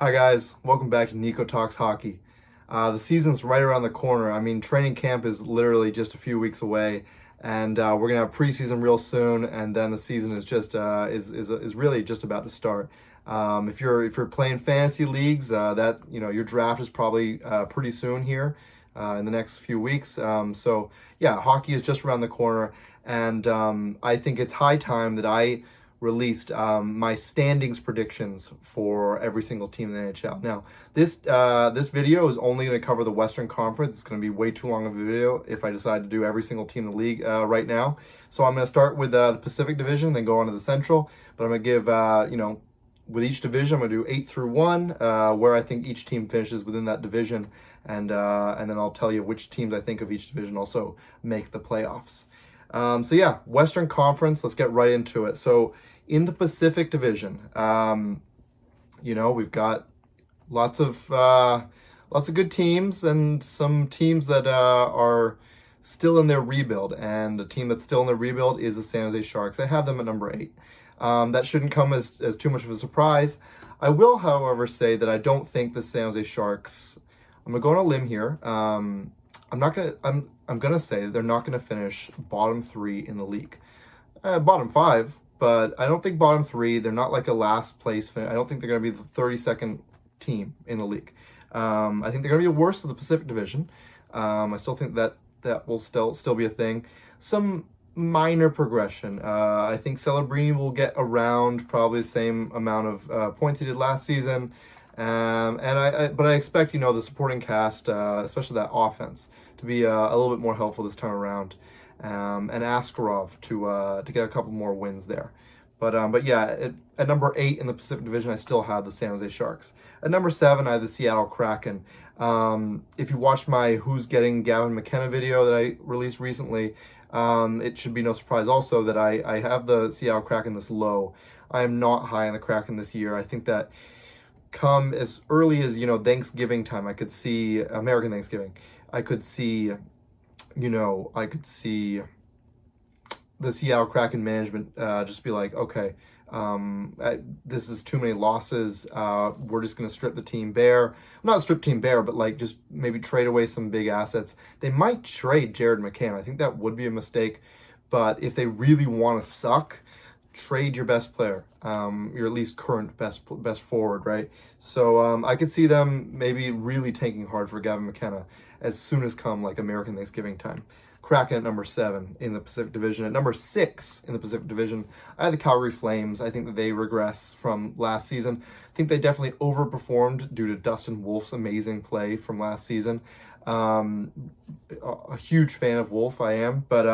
Hi guys, welcome back to Nico Talks Hockey. The season's right around the corner. I mean, training camp is literally just a few weeks away, and we're gonna have preseason real soon, and then the season is just is really just about to start. If you're playing fantasy leagues, that your draft is probably pretty soon here in the next few weeks. So yeah, hockey is just around the corner, and I think it's high time that I released my standings predictions for every single team in the NHL. Now, this video is only going to cover the Western Conference. It's going to be way too long of a video if I decide to do every single team in the league right now. So I'm going to start with the Pacific Division, then go on to the Central. But I'm going to give with each division, I'm going to do 8 through 1, where I think each team finishes within that division, and then I'll tell you which teams I think of each division also make the playoffs. So yeah, Western Conference. Let's get right into it. So in the Pacific Division, we've got lots of good teams and some teams that are still in their rebuild. And a team that's still in their rebuild is the San Jose Sharks. I have them at number 8. That shouldn't come as too much of a surprise. I will, however, say that I don't think the San Jose Sharks. I'm gonna go on a limb here. I'm gonna say they're not gonna finish bottom 3 in the league. Bottom 5, but I don't think bottom 3. They're not like a last place. I don't think they're gonna be the 32nd team in the league. I think they're gonna be the worst of the Pacific Division. I still think that will still be a thing. Some minor progression. I think Celebrini will get around probably the same amount of points he did last season. But I expect the supporting cast, especially that offense, to be a little bit more helpful this time around, and Askarov to get a couple more wins there. But yeah, at number 8 in the Pacific Division, I still have the San Jose Sharks. At number 7, I have the Seattle Kraken. If you watched my Who's Getting Gavin McKenna video that I released recently, it should be no surprise also that I have the Seattle Kraken this low. I am not high on the Kraken this year. I think that come as early as Thanksgiving time, I could see American Thanksgiving. I could see the Seattle Kraken management just be like, okay, this is too many losses. We're just going to strip the team bare. Not strip team bare, but like just maybe trade away some big assets. They might trade Jared McCann. I think that would be a mistake. But if they really want to suck, trade your best player, your at least current best forward, right? So I could see them maybe really tanking hard for Gavin McKenna as soon as come like American Thanksgiving time. Kraken at number 7 in the Pacific Division. At number 6 in the Pacific Division, I have the Calgary Flames. I think that they regress from last season. I think they definitely overperformed due to Dustin Wolf's amazing play from last season. A huge fan of Wolf, I am, but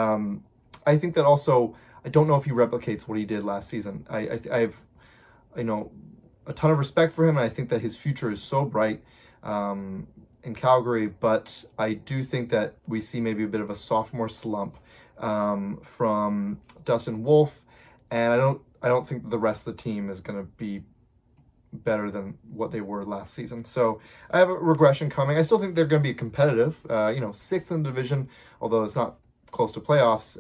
I think that also I don't know if he replicates what he did last season. I have a ton of respect for him, and I think that his future is so bright in Calgary, but I do think that we see maybe a bit of a sophomore slump from Dustin Wolf, and I don't think the rest of the team is going to be better than what they were last season. So I have a regression coming. I still think they're going to be competitive. 6th in the division, although it's not close to playoffs.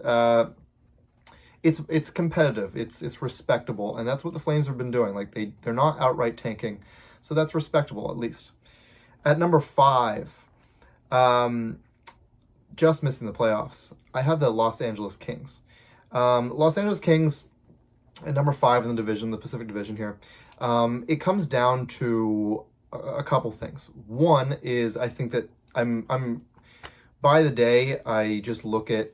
It's competitive. It's respectable, and that's what the Flames have been doing. Like they're not outright tanking, so that's respectable at least. At number 5, just missing the playoffs, I have the Los Angeles Kings. Los Angeles Kings at number 5 in the division, the Pacific Division here. It comes down to a couple things. One is I think that I'm by the day I just look at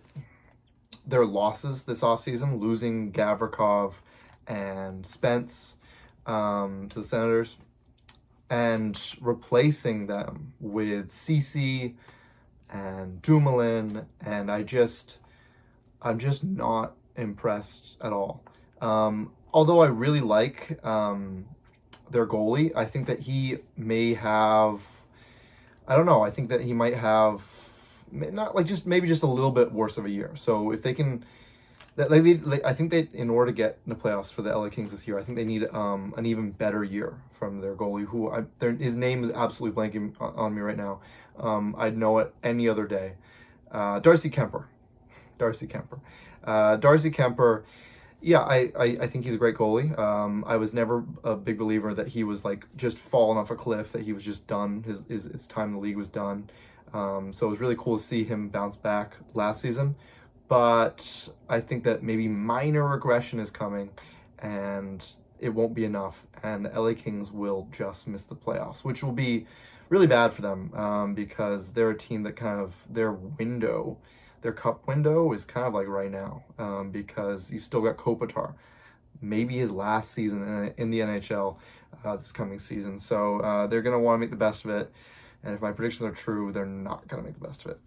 their losses this offseason, losing Gavrikov and Spence to the Senators, and replacing them with CC and Dumoulin, and I'm just not impressed at all. Although I really like their goalie, I think that he may have, I don't know, I think that he might have not like maybe just a little bit worse of a year. So if they can, I think that in order to get in the playoffs for the LA Kings this year, I think they need an even better year from their goalie, his name is absolutely blanking on me right now. I'd know it any other day. Darcy Kemper. Darcy Kemper. Yeah, I think he's a great goalie. I was never a big believer that he was like just falling off a cliff, that he was just done. His time in the league was done. So it was really cool to see him bounce back last season. But I think that maybe minor regression is coming, and it won't be enough. And the LA Kings will just miss the playoffs, which will be really bad for them, because they're a team that kind of their cup window is kind of like right now, because you still got Kopitar, maybe his last season in the NHL this coming season. So they're going to want to make the best of it. And if my predictions are true, they're not going to make the best of it.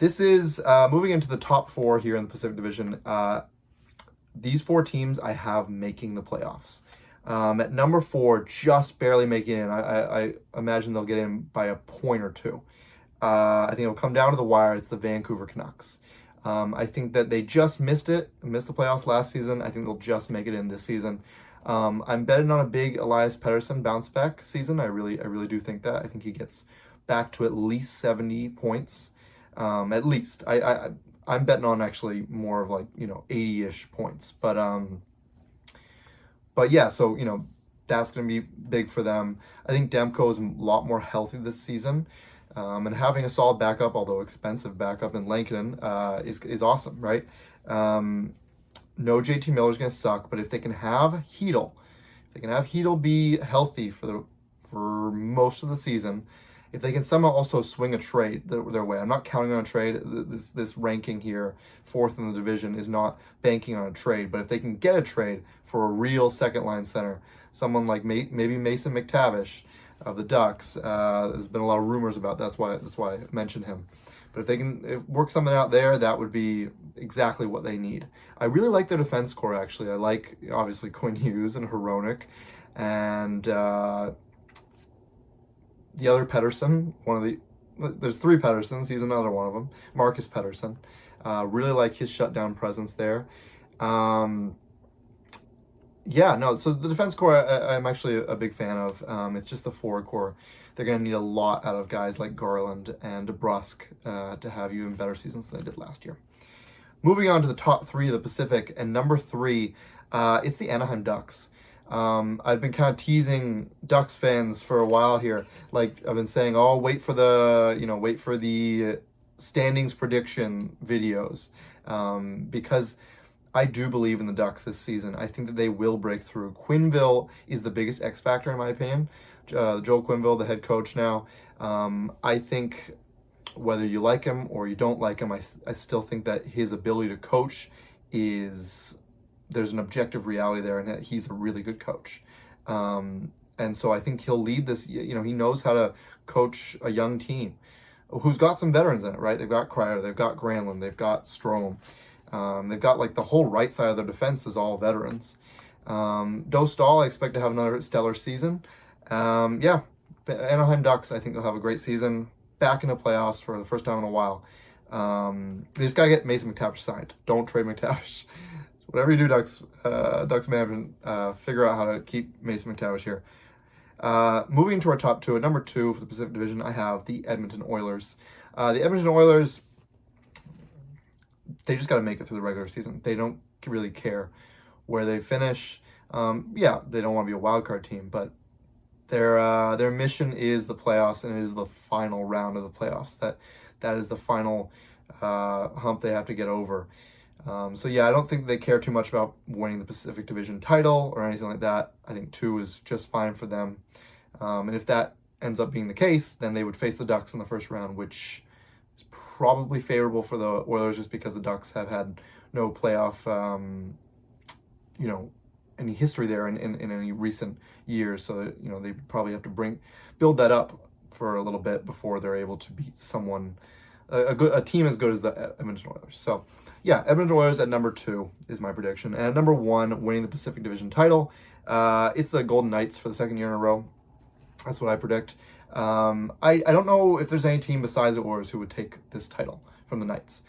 This is moving into the top four here in the Pacific Division. These four teams I have making the playoffs. At number four, just barely making it in. I imagine they'll get in by a point or two. I think it'll come down to the wire. It's the Vancouver Canucks. I think that they just missed the playoffs last season. I think they'll just make it in this season. I'm betting on a big Elias Pettersson bounce back season. I really do think that. I think he gets back to at least 70 points. At least. I'm betting on actually more of like, 80-ish points. But yeah, so that's going to be big for them. I think Demko is a lot more healthy this season. And having a solid backup, although expensive backup in Lankinen, is awesome, right? No JT Miller's going to suck, but if they can have Hedel be healthy for most of the season, if they can somehow also swing a trade their way. I'm not counting on a trade. This ranking here, fourth in the division, is not banking on a trade. But if they can get a trade for a real second line center, someone like maybe Mason McTavish of the Ducks, there's been a lot of rumors about that. That's why I mentioned him. But if they can work something out there, that would be exactly what they need. I really like their defense core, actually. I like, obviously, Quinn Hughes and Hronek, and the other Pettersson, there's three Petterssons, he's another one of them, Marcus Pettersson. Really like his shutdown presence there. So the defense core I'm actually a big fan of. It's just the forward core. They're going to need a lot out of guys like Garland and DeBrusk to have even better seasons than they did last year. Moving on to the top three of the Pacific, and number three, it's the Anaheim Ducks. I've been kind of teasing Ducks fans for a while here. Like I've been saying, wait for the standings prediction videos, because I do believe in the Ducks this season. I think that they will break through. Quenneville is the biggest X factor in my opinion. Joel Quenneville, the head coach now. I think whether you like him or you don't like him, I still think that his ability to coach there's an objective reality there, and that he's a really good coach. And so I think he'll lead this. He knows how to coach a young team who's got some veterans in it, right? They've got Kreider, they've got Granlund, they've got Strome. They've got like the whole right side of their defense is all veterans. Dostal, I expect to have another stellar season. Anaheim Ducks, I think they'll have a great season. Back in the playoffs for the first time in a while. They just got to get Mason McTavish signed. Don't trade McTavish. Whatever you do, Ducks management, figure out how to keep Mason McTavish here. Moving to our top two, at number two for the Pacific Division, I have the Edmonton Oilers. The Edmonton Oilers, they just got to make it through the regular season. They don't really care where they finish. They don't want to be a wild card team, but their mission is the playoffs, and it is the final round of the playoffs. That is the final hump they have to get over. I don't think they care too much about winning the Pacific Division title or anything like that. I think 2 is just fine for them. And if that ends up being the case, then they would face the Ducks in the first round, which is probably favorable for the Oilers just because the Ducks have had no playoff, any history there in any recent years. So, they probably have to build that up for a little bit before they're able to beat someone, a team as good as the Edmonton Oilers. So, Edmonton Oilers at number 2 is my prediction. And at number 1, winning the Pacific Division title, it's the Golden Knights for the second year in a row. That's what I predict. I don't know if there's any team besides the Oilers who would take this title from the Knights.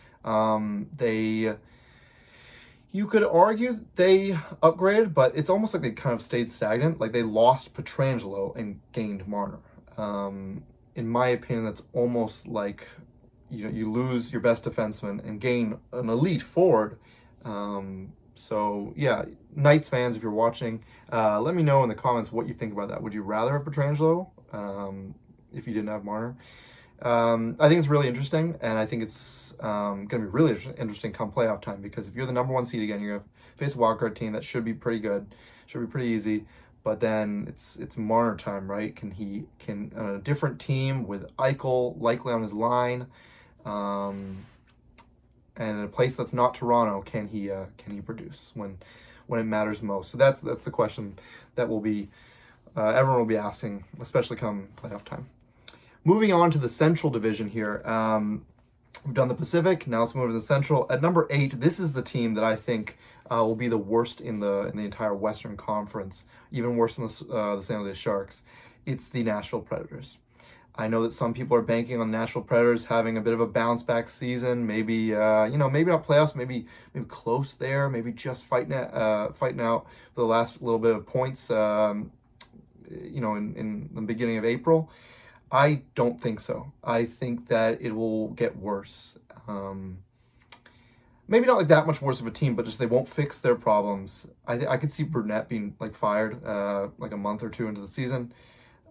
You could argue they upgraded, but it's almost like they kind of stayed stagnant. Like they lost Pietrangelo and gained Marner. In my opinion, that's almost like you lose your best defenseman and gain an elite forward. So yeah, Knights fans, if you're watching, let me know in the comments what you think about that. Would you rather have Pietrangelo if you didn't have Marner? I think it's really interesting, and I think it's going to be really interesting come playoff time, because if you're the number one seed again, you're going to face a wildcard team that should be pretty good, should be pretty easy. But then it's Marner time, right? Can a different team with Eichel likely on his line, and in a place that's not Toronto, can he produce when it matters most? So that's the question that will be everyone will be asking, especially come playoff time. Moving on to the Central Division here. We've done the Pacific. Now let's move to the Central. At number 8, this is the team that I think will be the worst in the entire Western Conference, even worse than the San Jose Sharks. It's the Nashville Predators. I know that some people are banking on Nashville Predators having a bit of a bounce back season. Maybe maybe not playoffs, maybe close there, maybe just fighting out for the last little bit of points. In the beginning of April. I don't think so. I think that it will get worse. Maybe not like that much worse of a team, but just they won't fix their problems. I could see Burnett being fired like a month or two into the season.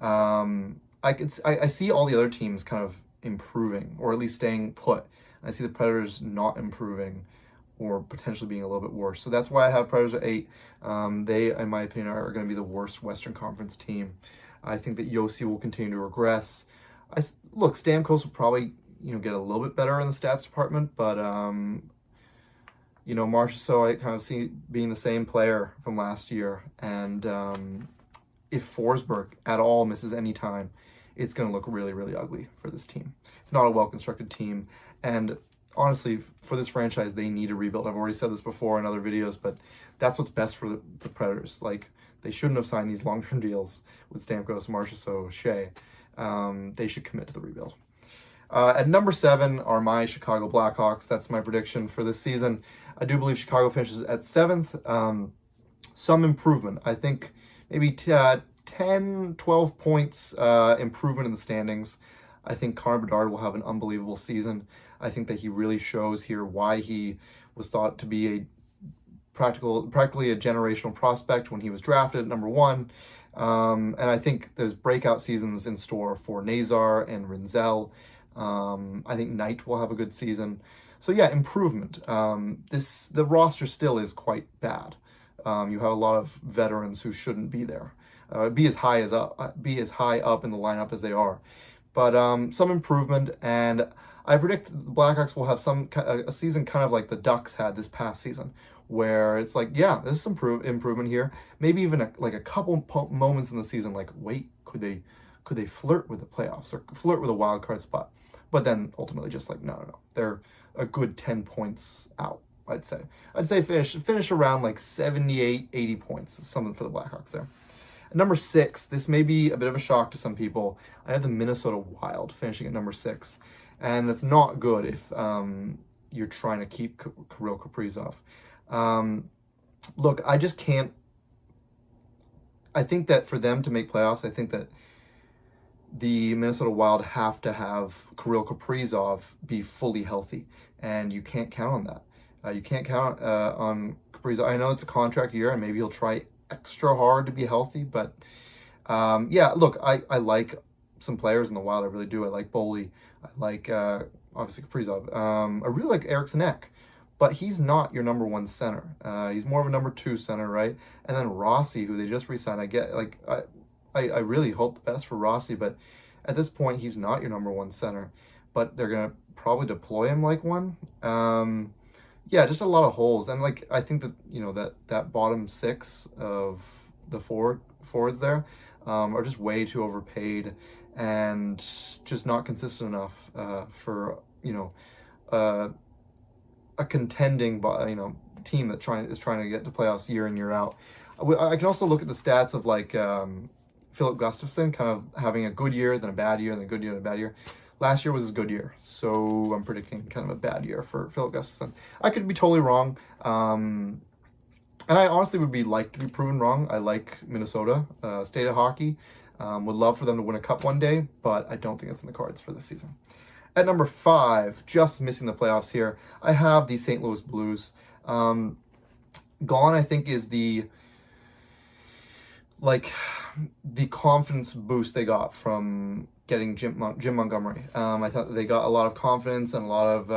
I see all the other teams kind of improving, or at least staying put. I see the Predators not improving, or potentially being a little bit worse. So that's why I have Predators at 8. They, in my opinion, are going to be the worst Western Conference team. I think that Yossi will continue to regress. Stamkos will probably get a little bit better in the stats department, but Marchessault I kind of see being the same player from last year, and if Forsberg at all misses any time, it's going to look really, really ugly for this team. It's not a well-constructed team, and honestly, for this franchise, they need a rebuild. I've already said this before in other videos, but that's what's best for the Predators. They shouldn't have signed these long-term deals with Stamkos, Marchessault, Shea. They should commit to the rebuild. At number 7 are my Chicago Blackhawks. That's my prediction for this season. I do believe Chicago finishes at 7th. Some improvement. I think maybe 10, 12 points improvement in the standings. I think Connor Bedard will have an unbelievable season. I think that he really shows here why he was thought to be practically a generational prospect when he was drafted at number 1. And I think there's breakout seasons in store for Nazar and Rinzel. I think Knight will have a good season. So yeah, improvement. The roster still is quite bad. You have a lot of veterans who shouldn't be there. Be as high up in the lineup as they are. But some improvement, and I predict the Blackhawks will have a season kind of like the Ducks had this past season, where it's there's some improvement here. Maybe even a couple moments in the season, wait, could they flirt with the playoffs or flirt with a wild card spot? But then ultimately just no. They're a good 10 points out, I'd say finish around 78, 80 points, something for the Blackhawks there. At number 6, this may be a bit of a shock to some people. I have the Minnesota Wild finishing at number 6. And that's not good if you're trying to keep Kirill Kaprizov. Look, I just can't. I think that for them to make playoffs, I think that the Minnesota Wild have to have Kirill Kaprizov be fully healthy, and you can't count on that. You can't count on Kaprizov. I know it's a contract year, and maybe he'll try extra hard to be healthy, but look, I like some players in the Wild. I really do. I like Boley. I like obviously Kaprizov. I really like Eriksson Ek. But he's not your number 1 center. He's more of a number 2 center, right? And then Rossi, who they just re-signed. I really hope the best for Rossi, but at this point, he's not your number 1 center. But they're gonna probably deploy him like one. Just a lot of holes, and I think that that bottom 6 of the forwards there are just way too overpaid and just not consistent enough for a contending team that is trying to get to playoffs year in, year out. I can also look at the stats of Philip Gustafsson kind of having a good year, then a bad year, then a good year, then a bad year. Last year was his good year, so I'm predicting kind of a bad year for Philip Gustafsson. I could be totally wrong, and I honestly would like to be proven wrong. I like Minnesota, state of hockey. Would love for them to win a cup one day, but I don't think it's in the cards for this season. At number 5, just missing the playoffs here, I have the St. Louis Blues. Gone, I think, is like the confidence boost they got from getting Jim Montgomery. I thought they got a lot of confidence and a lot of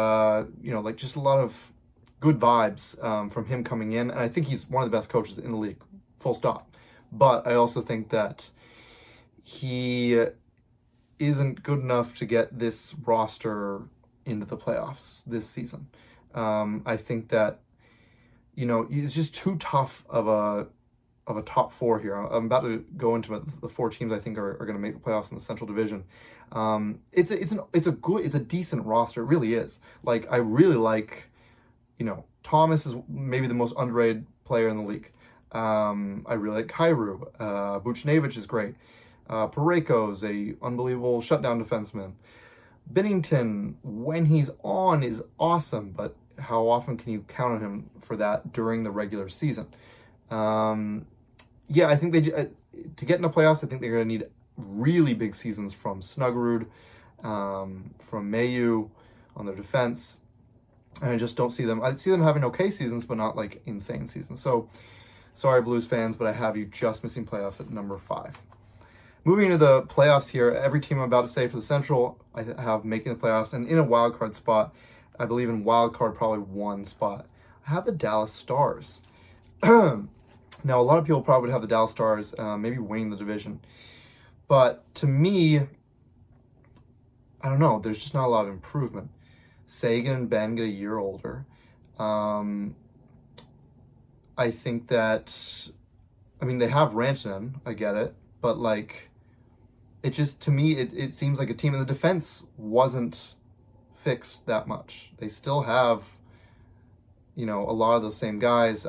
like just a lot of good vibes from him coming in, and I think he's one of the best coaches in the league, full stop. But I also think that he isn't good enough to get this roster into the playoffs this season. I think that it's just too tough of a top four here. I'm about to go into the four teams I think are going to make the playoffs in the Central Division. It's a decent roster. It really is. Like, I really like, Thomas is maybe the most underrated player in the league. I really like Kyrou. Buchnevich is great. Pareko's a unbelievable shutdown defenseman. Binnington, when he's on, is awesome, but how often can you count on him for that during the regular season? I think to get in the playoffs, I think they're going to need really big seasons from Snuggerud, from Mayu on their defense. And I just don't see them. I see them having okay seasons, but not like insane seasons. So, sorry, Blues fans, but I have you just missing playoffs at number 5. Moving into the playoffs here, every team I'm about to say for the Central, I have making the playoffs. And in a wild card spot, I believe in wild card probably one spot, I have the Dallas Stars. Now, a lot of people probably would have the Dallas Stars maybe winning the division. But to me, I don't know. There's just not a lot of improvement. Sagan and Ben get a year older. I think that, they have Rantanen. I get it. But, it just, to me, it seems like a team in the defense wasn't fixed that much. They still have, a lot of those same guys.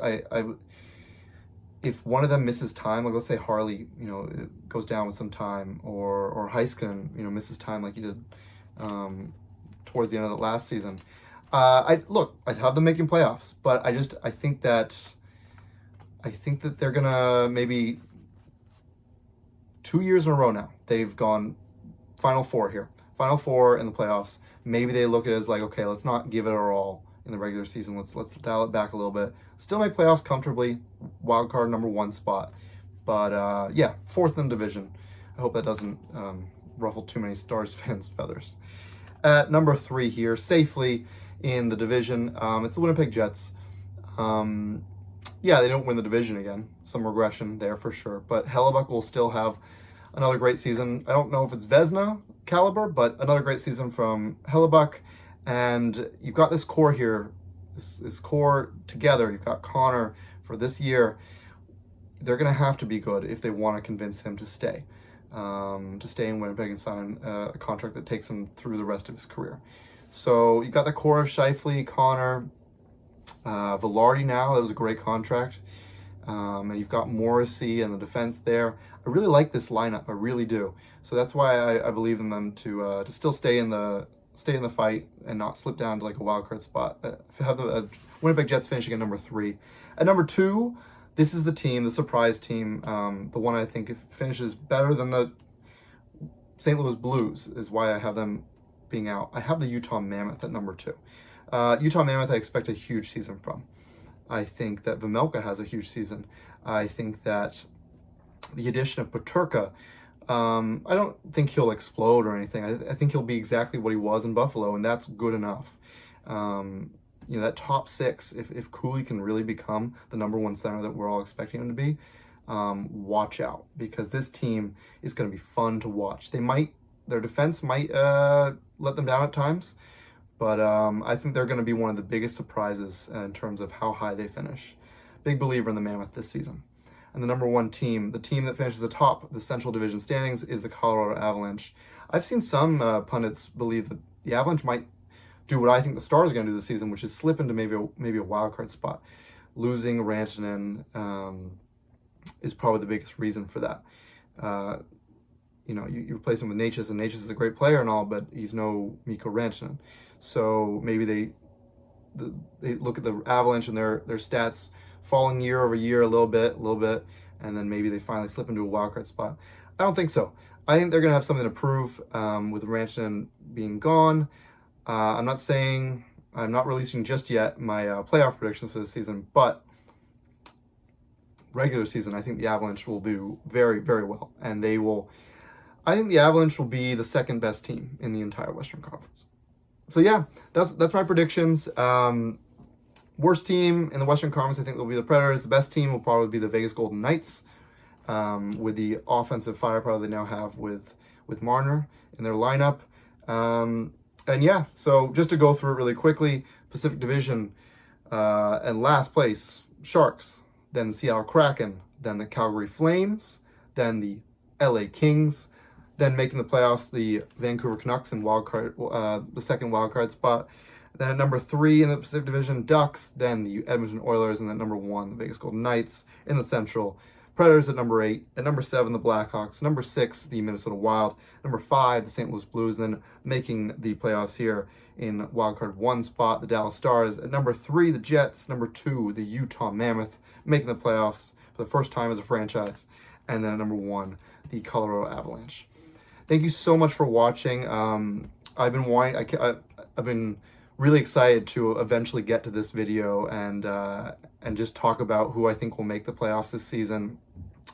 If one of them misses time, like let's say Harley, goes down with some time, or Heiskanen, misses time like he did towards the end of the last season. I have them making playoffs, but I think that they're gonna maybe 2 years in a row now. They've gone Final Four here, Final Four in the playoffs. Maybe they look at it as like, okay, let's not give it our all in the regular season. Let's dial it back a little bit. Still make playoffs comfortably, wild card number 1 spot. But 4th in division. I hope that doesn't ruffle too many Stars fans' feathers. At number 3 here, safely in the division, it's the Winnipeg Jets. They don't win the division again. Some regression there for sure. But Hellebuyck will still have another great season. I don't know if it's Vezina caliber, but another great season from Hellebuyck. And you've got this core here, this core together. You've got Connor for this year. They're going to have to be good if they want to convince him to stay in Winnipeg and sign a contract that takes him through the rest of his career. So you've got the core of Scheifele, Connor, Velarde now. That was a great contract. And you've got Morrissey and the defense there. I really like this lineup. I really do. So that's why I believe in them to still stay in the fight and not slip down to like a wild card spot. Have the Winnipeg Jets finishing at number 3. At number 2, this is the team, the surprise team, the one I think finishes better than the St. Louis Blues is why I have them being out. I have the Utah Mammoth at number 2. Utah Mammoth, I expect a huge season from. I think that Vejmelka has a huge season. I think that the addition of Peterka, I don't think he'll explode or anything. I think he'll be exactly what he was in Buffalo, and that's good enough. That top 6, if Cooley can really become the number 1 center that we're all expecting him to be, watch out, because this team is going to be fun to watch. Their defense might let them down at times, but I think they're going to be one of the biggest surprises in terms of how high they finish. Big believer in the Mammoth this season. And the number 1 team, the team that finishes atop the Central Division standings, is the Colorado Avalanche. I've seen some pundits believe that the Avalanche might do what I think the Stars are going to do this season, which is slip into maybe a wild card spot. Losing Rantanen is probably the biggest reason for that. You replace him with Necas, and Necas is a great player and all, but he's no Mikko Rantanen. So maybe they look at the Avalanche and their stats falling year over year a little bit, and then maybe they finally slip into a wildcard spot. I don't think so. I think they're going to have something to prove with Rantanen being gone. I'm not releasing just yet my playoff predictions for the season, but regular season, I think the Avalanche will do very, very well. And I think the Avalanche will be the second best team in the entire Western Conference. So yeah, that's my predictions. Worst team in the Western Conference, I think, will be the Predators. The best team will probably be the Vegas Golden Knights, with the offensive firepower they now have with Marner in their lineup. And yeah, so just to go through it really quickly, Pacific Division, and last place, Sharks, then the Seattle Kraken, then the Calgary Flames, then the LA Kings, then making the playoffs, the Vancouver Canucks in the second wildcard spot. Then at number 3 in the Pacific Division, Ducks, then the Edmonton Oilers, and then number 1, the Vegas Golden Knights in the Central. Predators at number 8. At number 7, the Blackhawks. Number 6, the Minnesota Wild. Number 5, the St. Louis Blues. And then making the playoffs here in wildcard 1 spot, the Dallas Stars. At number 3, the Jets. Number 2, the Utah Mammoth, making the playoffs for the first time as a franchise. And then at number 1, the Colorado Avalanche. Thank you so much for watching. I've been really excited to eventually get to this video and just talk about who I think will make the playoffs this season.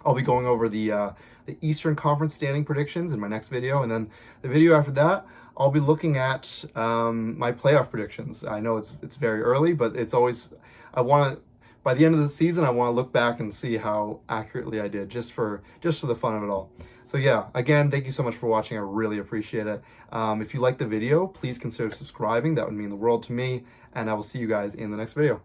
I'll be going over the Eastern Conference standing predictions in my next video, and then the video after that, I'll be looking at my playoff predictions. I know it's very early, but it's always, by the end of the season, I want to look back and see how accurately I did, just for the fun of it all. So yeah, again, thank you so much for watching. I really appreciate it. If you like the video, please consider subscribing. That would mean the world to me, and I will see you guys in the next video.